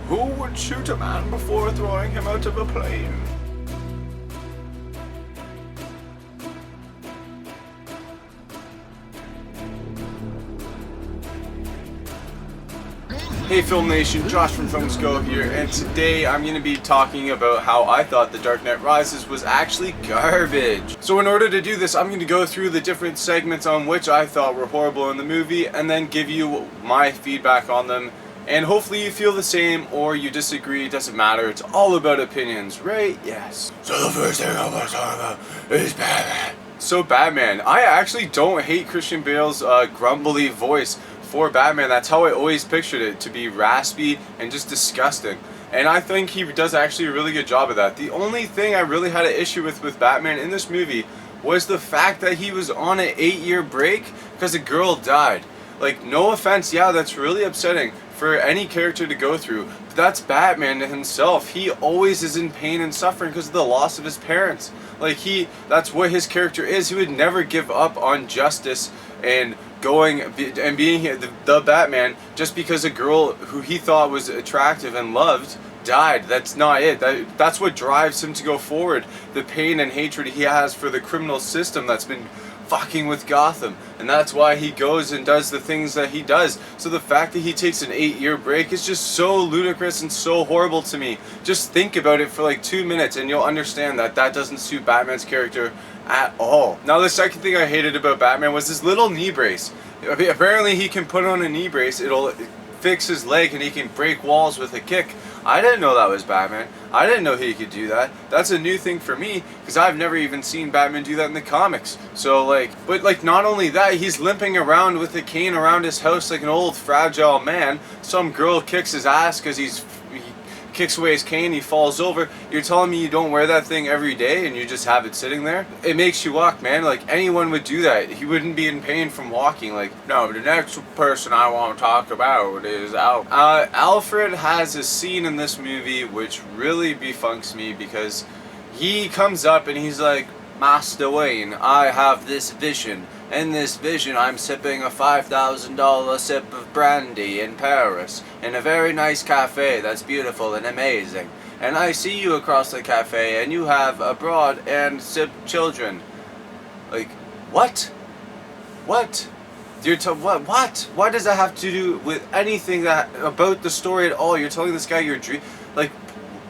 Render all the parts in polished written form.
Who would shoot a man before throwing him out of a plane? Hey FilmsNation, Josh from FilmsGo here, and today I'm going to be talking about how I thought The Dark Knight Rises was actually garbage. So in order to do this, I'm going to go through the different segments on which I thought were horrible in the movie, and then give you my feedback on them. And hopefully you feel the same, or you disagree, it doesn't matter, it's all about opinions, right? Yes. So the first thing I want to talk about is Batman. So Batman, I actually don't hate Christian Bale's grumbly voice for Batman. That's how I always pictured it, to be raspy and just disgusting. And I think he does actually a really good job of that. The only thing I really had an issue with Batman in this movie was the fact that he was on an 8-year break because a girl died. Like, no offense, yeah, that's really upsetting for any character to go through. But that's Batman himself. He always is in pain and suffering because of the loss of his parents. Like, that's what his character is. He would never give up on justice and going and being the Batman just because a girl who he thought was attractive and loved died. That's not it. That's what drives him to go forward. The pain and hatred he has for the criminal system that's been fucking with Gotham, and that's why he goes and does the things that he does. So the fact that he takes an 8-year break is just so ludicrous and so horrible to me. Just think about it for like 2 minutes and you'll understand that that doesn't suit Batman's character at all. Now the second thing I hated about Batman was his little knee brace. Apparently he can put on a knee brace, it'll fix his leg and he can break walls with a kick. I didn't know that was Batman. I didn't know he could do that. That's a new thing for me because I've never even seen Batman do that in the comics. So but not only that, he's limping around with a cane around his house like an old fragile man. Some girl kicks his ass because he kicks away his cane, he falls over. You're telling me you don't wear that thing every day and you just have it sitting there? It makes you walk, man. Like, anyone would do that. He wouldn't be in pain from walking. Like, no, the next person I want to talk about is Alfred. Alfred has a scene in this movie which really befunks me because he comes up and he's like, Master Wayne, I have this vision. In this vision, I'm sipping a $5,000 sip of brandy in Paris, in a very nice cafe that's beautiful and amazing. And I see you across the cafe, and you have a broad and sip children. Like, what? What? What? What does that have to do with anything about the story at all? You're telling this guy your dream. Like,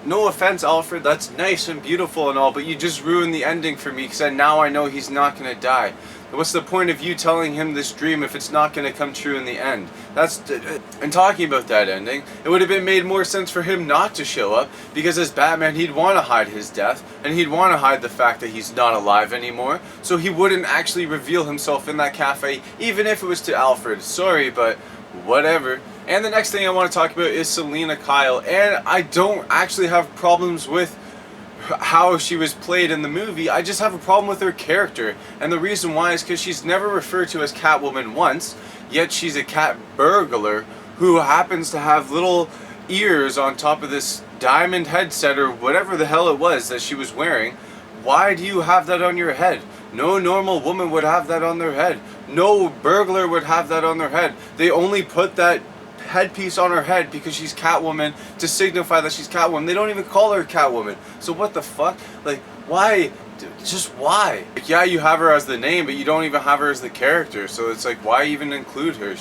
no offense, Alfred, that's nice and beautiful and all, but you just ruined the ending for me because now I know he's not going to die. What's the point of you telling him this dream if it's not going to come true in the end? And talking about that ending, it would have been made more sense for him not to show up, because as Batman he'd want to hide his death, and he'd want to hide the fact that he's not alive anymore, so he wouldn't actually reveal himself in that cafe, even if it was to Alfred. Sorry, but whatever. And the next thing I want to talk about is Selina Kyle, and I don't actually have problems with how she was played in the movie. I just have a problem with her character, and the reason why is because she's never referred to as Catwoman once, yet she's a cat burglar who happens to have little ears on top of this diamond headset or whatever the hell it was that she was wearing. Why do you have that on your head? No normal woman would have that on their head. No burglar would have that on their head. They only put that headpiece on her head because she's Catwoman, to signify that she's Catwoman. They don't even call her Catwoman. So what the fuck? Like, why? Just why? Like, yeah, you have her as the name, but you don't even have her as the character. So it's like, why even include her?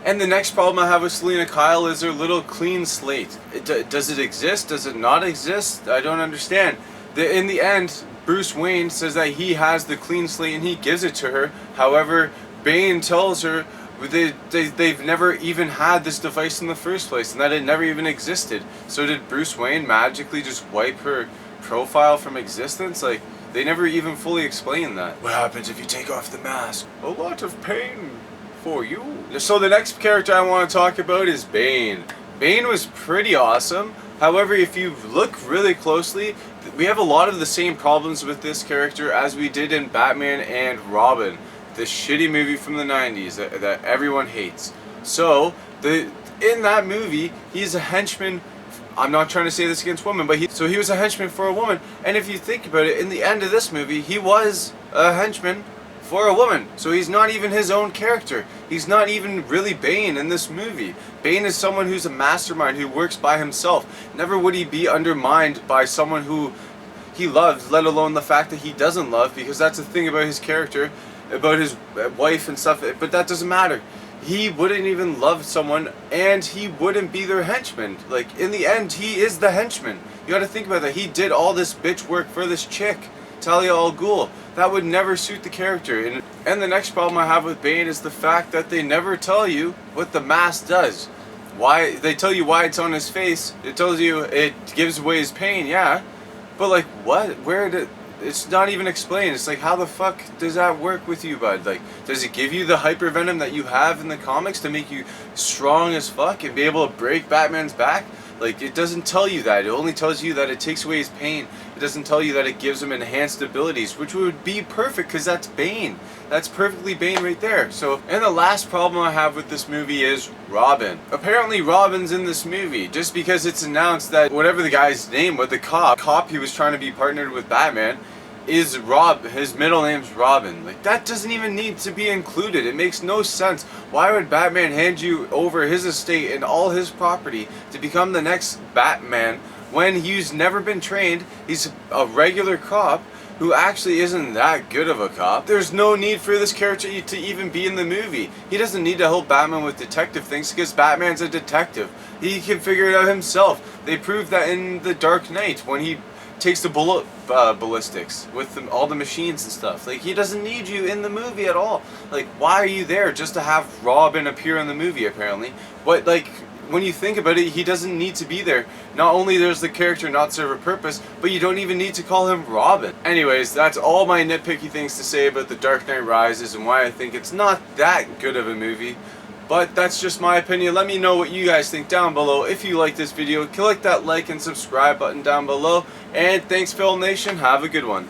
And the next problem I have with Selina Kyle is her little clean slate. Does it exist? Does it not exist? I don't understand. In the end, Bruce Wayne says that he has the clean slate and he gives it to her. However, Bane tells her they've never even had this device in the first place, and that it never even existed. So did Bruce Wayne magically just wipe her profile from existence? Like, they never even fully explain that. What happens if you take off the mask? A lot of pain for you. So the next character I want to talk about is Bane. Bane was pretty awesome. However, if you look really closely, we have a lot of the same problems with this character as we did in Batman and Robin, the shitty movie from the 90s that everyone hates. So, in that movie, he's a henchman. I'm not trying to say this against women, but he was a henchman for a woman. And if you think about it, in the end of this movie, he was a henchman for a woman. So he's not even his own character. He's not even really Bane in this movie. Bane is someone who's a mastermind who works by himself. Never would he be undermined by someone who he loves, let alone the fact that he doesn't love, because that's the thing about his character, about his wife and stuff, but that doesn't matter. He wouldn't even love someone, and he wouldn't be their henchman. Like, in the end, he is the henchman. You gotta think about that. He did all this bitch work for this chick, Talia al Ghul. That would never suit the character. And the next problem I have with Bane is the fact that they never tell you what the mask does. Why? They tell you why it's on his face. It tells you it gives away his pain, yeah. But like, what? Where did... It's not even explained. It's like, how the fuck does that work with you, bud? Like, does it give you the hyper venom that you have in the comics to make you strong as fuck and be able to break Batman's back? Like, it doesn't tell you that. It only tells you that it takes away his pain. It doesn't tell you that it gives him enhanced abilities, which would be perfect because that's Bane. That's perfectly Bane right there. So, and the last problem I have with this movie is Robin. Apparently Robin's in this movie just because it's announced that whatever the guy's name was, the cop he was trying to be partnered with Batman, is his middle name's Robin. Like, that doesn't even need to be included. It makes no sense. Why would Batman hand you over his estate and all his property to become the next Batman when he's never been trained? He's a regular cop who actually isn't that good of a cop. There's no need for this character to even be in the movie. He doesn't need to help Batman with detective things because Batman's a detective. He can figure it out himself. They proved that in The Dark Knight when he takes the bullet ballistics with all the machines and stuff. Like, he doesn't need you in the movie at all. Like, why are you there? Just to have Robin appear in the movie, apparently. But, like, when you think about it, he doesn't need to be there. Not only does the character not serve a purpose, but you don't even need to call him Robin. Anyways, that's all my nitpicky things to say about The Dark Knight Rises and why I think it's not that good of a movie. But that's just my opinion. Let me know what you guys think down below. If you like this video, click that like and subscribe button down below. And thanks, FilmsNation. Have a good one.